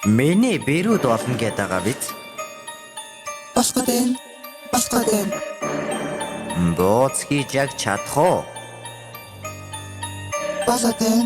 Миний бэрүүд болно гэдэг байгаа биз? Босгоод байна. Бууц хийж яг чадах уу? Болоод байна.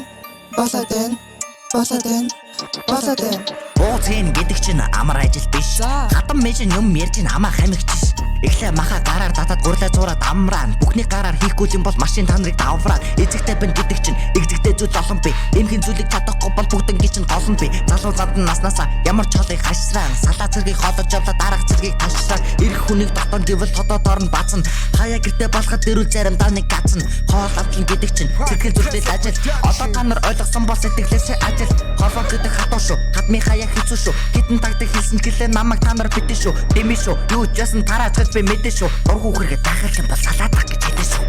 Бууц хийн гэдэг чинь амар ажил биш. Хатан мэжин юм ярьж ин амаа хамигчш. Эхлээ маха гараар татаад гурлаа зураад амраан. Бүхний гараар хийхгүй юм бол машин та нарыг давраад. Эзэгтэй бэн гэдэг чинь эгзэгтэй зүйл олон би. Эмхийн зүйлийг чадахгүй бол бүгднгийн чинь гол нь би. Залуу зад наснасаа ямар ч холыг хашрaan. Салаа цэргийг холож явлаа дараах цэргийг ташраад. Ирэх хүнийг дотон гэвэл хотоодоор нь бацна. Хаяа гэртээ болоход дэрүүл заримдаа нэг гацна. Хоол авчин гэдэг чинь цэрхэн зүрхэл ажил. Одоо та нар ойлгосон бол сэтгэлээсээ ажил. Хоолоо гэдэг хатуу шүү. Хадмын хаяа хэцүү шүү. Хитэн тагдаг хэлсэн гэлээ намайг та нар битэн шүү. Дэмий шүү. Юу ч ясан тараач би мэдэн шүү. Ургуу хэрэгэ дахиад юм бол салаадах гэж хэлсэн шүү.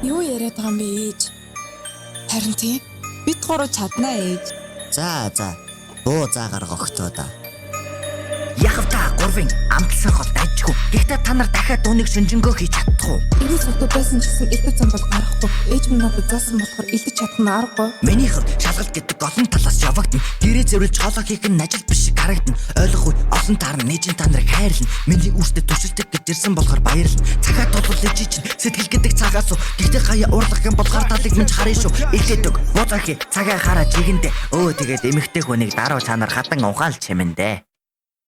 Юу яриад байгаа юм бэ ээж? Харин тийм. Бид гурав чаднаа ээж. За. Буу заагаар гогтоо да. Яг та гурвын амтлсан хол дайжгүй. Гэхдээ та нар дахиад дууник шүнжэнгөө хийж чадахгүй. Ирэх согтуу байсан ч гэсэн элдв зам бол гарахгүй. Ээж минь надад заасан болохоор элдэж чадах нь аргагүй. Миний хувьд шалгалт гэдэг олон талаас явагдана. Гэрээ зөрүүлж хоолой хийх нь ажил биш шиг харагдана. Ойлгохгүй олон таар нээжин та нарыг хайрлна. Миний үүстэй төшөлтөг гэж ирсэн болохоор баярлна. Цагаа тулвал ээж чинь сэтгэл гэдэг цагаас уу. Гэхдээ хаяа уурлах юм бол гар талыг минь харъя шүү. Илээдэг. Бууцааки цагаа хараа чигэндээ. Тэгээд эмэгтэй хүнийг даруй чанар хатан ухаал чимэндээ.